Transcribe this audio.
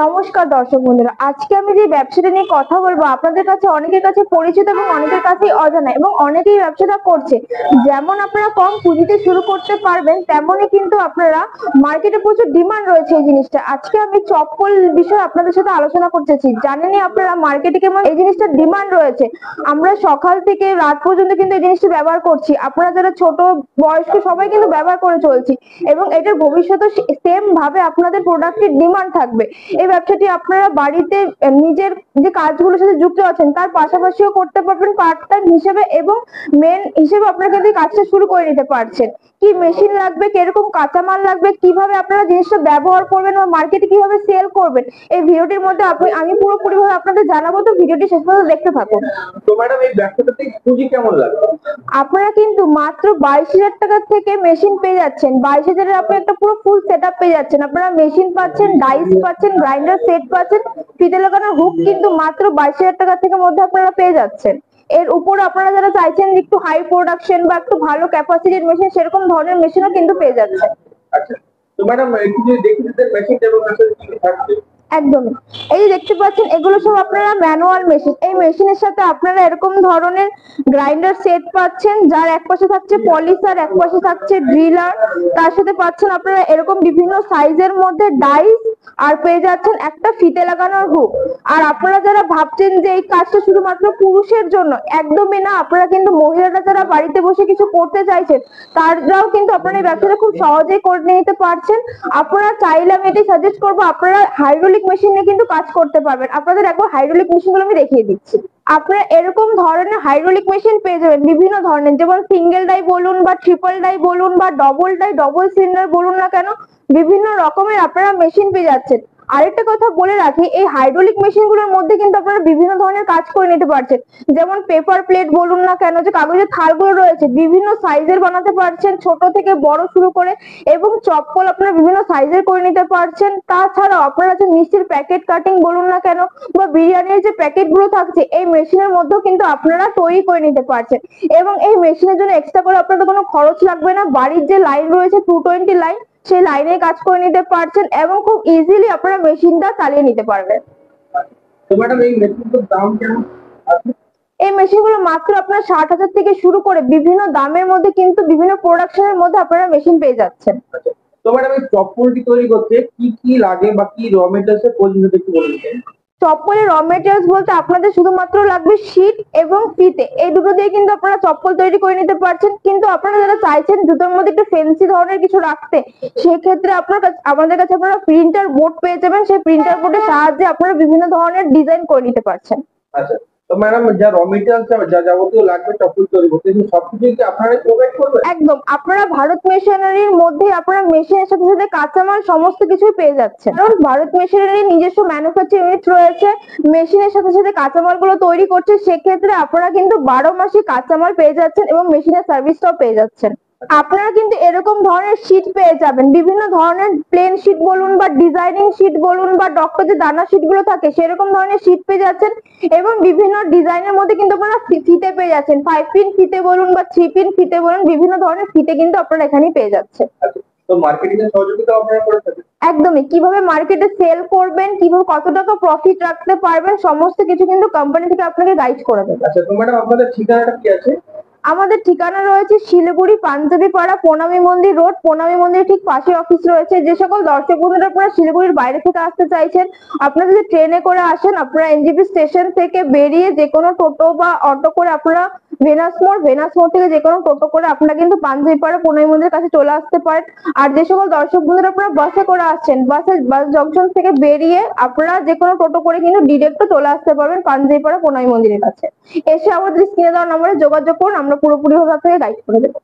নমস্কার দর্শক বন্ধুরা, আজকে আমি যে ব্যবসাটা নিয়ে কথা বলবো আপনাদের কাছে অনেকের কাছে পরিচিত এবং অনেকের কাছেই অজানা এবং অনেকেই ব্যবসাটা করছে। যেমন আপনারা কম পুঁজিতে শুরু করতে পারবেন, তেমনই কিন্তু আপনারা মার্কেটে প্রচুর ডিমান্ড রয়েছে এই জিনিসটা। আজকে আমি চপ্পল বিষয়ে আপনাদের সাথে আলোচনা করতেছি। জানেনই আপনারা মার্কেটে কেমন এই জিনিসটার ডিমান্ড রয়েছে। আমরা সকাল থেকে রাত পর্যন্ত কিন্তু এই জিনিসটা ব্যবহার করছি। আপনারা যারা ছোট বয়স্ক সবাই কিন্তু ব্যবহার করে চলছি এবং এটার ভবিষ্যতে সেম ভাবে আপনাদের প্রোডাক্টের ডিমান্ড থাকবে। এই ব্যবসাটি আপনারা বাড়িতে নিজের যে কাজগুলোর সাথে যুক্ত আছেন তার পাশাপাশিও করতে পারবেন পার্ট টাইম হিসেবে, এবং মেন হিসেবে আপনারা কিন্তু কাজটা শুরু করে নিতে পারছেন। কি মেশিন লাগবে, কিরকম কাঁচামাল লাগবে, কিভাবে আপনারা জিনিসটা ব্যবহার করবেন বা মার্কেটে কিভাবে সেল করবেন, এই ভিডিওটির মধ্যে আমি পুরোপুরি ভাবে আপনাদের জানাবো। তো ভিডিওটি শেষ পর্যন্ত দেখতে থাকুন। তো ম্যাডাম, এই ব্যবসাটাতে পুঁজি কেমন লাগবে? আপনারা কিন্তু মাত্র 22,000 টাকা থেকে মেশিন পেয়ে যাচ্ছেন। 22,000 আপনি একটা পুরো ফুল সেটআপ পেয়ে যাচ্ছেন। আপনারা মেশিন পাচ্ছেন, ডাইস পাচ্ছেন, গ্রাইন্ডার সেট পাচ্ছেন, ফিতে লাগানোর হুক কিন্তু মাত্র 22,000 টাকা থেকে মধ্যে আপনারা পেয়ে যাচ্ছেন। এর উপরে আপনারা যারা চাইছেন একটু হাই প্রোডাকশন বা একটু ভালো ক্যাপাসিটির মেশিন, সেরকম ধরনের মেশিনও কিন্তু পেয়ে যাচ্ছেন। আচ্ছা, তো ম্যাডাম একটু যদি দেখি যে মেশিনটা এবং আসলে কি থাকছে। একদমই, এই যে দেখতে পাচ্ছেন এগুলো সব আপনারা ম্যানুয়াল মেশিন। এই মেশিনের সাথে আপনারা এরকম ধরনের গ্রাইন্ডার সেট পাচ্ছেন, যার এক পাশে থাকছে পলিশার, এক পাশে থাকছে ড্রিলার, তার সাথে পাচ্ছেন আপনারা এরকম বিভিন্ন সাইজের মধ্যে ডাইস, আর পেয়ে যাচ্ছেন একটা ফিতে লাগানোর হুক। আর আপনারা যারা ভাবছেন যে এই কাজটা শুধুমাত্র পুরুষের জন্য, একদমই না। আপনারা কিন্তু মহিলারা যারা বাড়িতে বসে কিছু করতে চাইছেন তারাও কিন্তু আপনারা এই ব্যবসাটা খুব সহজেই করে নিতে পারছেন। আপনারা চাইলে আমি এটাই সাজেস্ট করবো, আপনারা হাইড্রোলিক মেশিন নিয়ে কিন্তু কাজ করতে পারবেন। আপনাদের একবার হাইড্রোলিক মেশিন গুলো আমি দেখিয়ে দিচ্ছি। আপনারা এরকম ধরনের হাইড্রোলিক মেশিন পেয়ে যাবেন বিভিন্ন ধরনের, যেমন সিঙ্গেল ডাই বলুন বা ট্রিপল ডাই বলুন বা ডবল ডাই, ডবল সিলিন্ডার বলুন না কেন, বিভিন্ন রকমের আপনারা মেশিন পেয়ে যাচ্ছেন। আরেকটা কথা বলে রাখি, এই হাইড্রোলিক মেশিন গুলোর মধ্যে কিন্তু আপনারা বিভিন্ন ধরনের কাজ করে নিতে পারছেন। যেমন পেপার প্লেট বলুন না কেন, যে কাগজের থালগুলো রয়েছে বিভিন্ন সাইজের বানাতে পারছেন, ছোট থেকে বড় শুরু করে, এবং চপ্পল আপনারা বিভিন্ন সাইজের করে নিতে পারছেন। তাছাড়াও আপনারা যে মিষ্টির প্যাকেট কাটিং বলুন না কেন বা বিরিয়ানির যে প্যাকেট গুলো থাকছে, এই মেশিনের মধ্যেও কিন্তু আপনারা তৈরি করে নিতে পারছেন। এবং এই মেশিনের জন্য এক্সট্রা করে আপনাদের কোনো খরচ লাগবে না। বাড়ির যে লাইন রয়েছে 220 লাইন, সেই লাইনে কাজ করে নিতে পারছেন এবং খুব ইজিলি আপনারা মেশিনটা চালিয়ে নিতে পারবেন। তো ম্যাডাম, এই মেশিনটার দাম কেমন আছে? এই মেশিনগুলো মাত্র আপনার 60,000 থেকে শুরু করে বিভিন্ন দামের মধ্যে কিন্তু বিভিন্ন প্রোডাকশনের মধ্যে আপনারা মেশিন পেয়ে যাচ্ছেন। আচ্ছা, তো ম্যাডাম এই চপ্পলটি তৈরি করতে কি কি লাগে বা কি র মেটেরিয়ালস এর প্রয়োজন যদি একটু বলে দিতেন। চপ্পলের র মেটেরিয়ালস বলতে আপনাদের শুধুমাত্র লাগবে শীট এবং ফিতে, এই দুটো দিয়ে কিন্তু আপনারা চপ্পল তৈরি করে নিতে পারছেন। কিন্তু আপনারা যারা চাইছেন জুতোর মধ্যে একটু ফ্যান্সি ধরনের কিছু রাখতে, সেক্ষেত্রে আমাদের কাছে আপনারা প্রিন্টার বোর্ড পেয়ে যাবেন। সেই প্রিন্টার বোর্ডের সাহায্যে আপনারা বিভিন্ন ধরনের ডিজাইন করে নিতে পারছেন। আচ্ছা, তো ম্যাডাম যা র মেটেরিয়ালস যা যাবতীয় লাগবে চপ্পল তৈরি করতে, সবকিছু কি আপনারাই প্রোভাইড করবেন? একদম, আপনারা ভারত মেশিনারির মধ্যে আপনারা মেশিনের সাথে সাথে কাঁচামাল সমস্ত কিছুই পেয়ে যাচ্ছেন। কারণ ভারত মেশিনারির নিজস্ব ম্যানুফ্যাকচারিং ইউনিট রয়েছে, মেশিনের সাথে সাথে কাঁচামাল গুলো তৈরি করছে। সেক্ষেত্রে আপনারা কিন্তু 12 মাসই কাঁচামাল পেয়ে যাচ্ছেন এবং মেশিনের সার্ভিসটাও পেয়ে যাচ্ছেন। আপনারা কিন্তু এরকম ধরনের শীট পেয়ে যাবেন, বিভিন্ন ধরনের প্লেন শীট বলুন বা ডিজাইনিং শীট বলুন বা ডক্টর যে দানা শীট গুলো থাকে সেরকম ধরনের শীট পেয়ে যাচ্ছেন। এবং বিভিন্ন ডিজাইনের মধ্যে কিন্তু আপনারা ফিতে পেয়ে যাচ্ছেন, 5 পিন ফিতে বলুন বা 3 পিন ফিতে বলুন, বিভিন্ন ধরনের ফিতে কিন্তু আপনারা এখানেই পেয়ে যাচ্ছেন। আচ্ছা, তো মার্কেটিং এর সহযোগিতা আপনারা করে থাকেন? একদমই, কিভাবে মার্কেটে সেল করবেন, কিভাবে কত টাকা প্রফিট রাখতে পারবেন, সমস্ত কিছু কিন্তু কোম্পানি থেকে আপনাকে গাইড করে দেবে। আচ্ছা, তো ম্যাডাম আপনাদের ঠিকানাটা কি আছে? আমাদের ঠিকানা রয়েছে শিলিগুড়ি পাঞ্জাবি পাড়া, প্রণামী মন্দির রোড। প্রণামী মন্দির ঠিক পাশে অফিস রয়েছে। যে সকল দর্শক বন্ধুরা আপনারা শিলিগুড়ির বাইরে থেকে আসতে চাইছেন, আপনারা যদি ট্রেনে করে আসেন, আপনারা এনজেপি স্টেশন থেকে বেরিয়ে যে কোনো টোটো বা অটো করে আপনারা ভেনাস মোড় থেকে যে কোনো টোটো করে আপনারা কিন্তু পাঞ্জাবি পাড়া প্রণামী মন্দিরের কাছে চলে আসতে পারেন। আর যে সকল দর্শক বন্ধুরা আপনারা বাসে করে আসছেন, বাস জংশন থেকে বেরিয়ে আপনারা যে কোনো টোটো করে কিন্তু ডিরেক্ট চলে আসতে পারবেন পাঞ্জাবি পাড়া প্রণামী মন্দিরের কাছে। এসে আমাদের স্ক্রিনে দেওয়া নম্বরে যোগাযোগ করুন, আমরা পুরোপুরি ভাবে আপনাকে গাইড করে দেবো।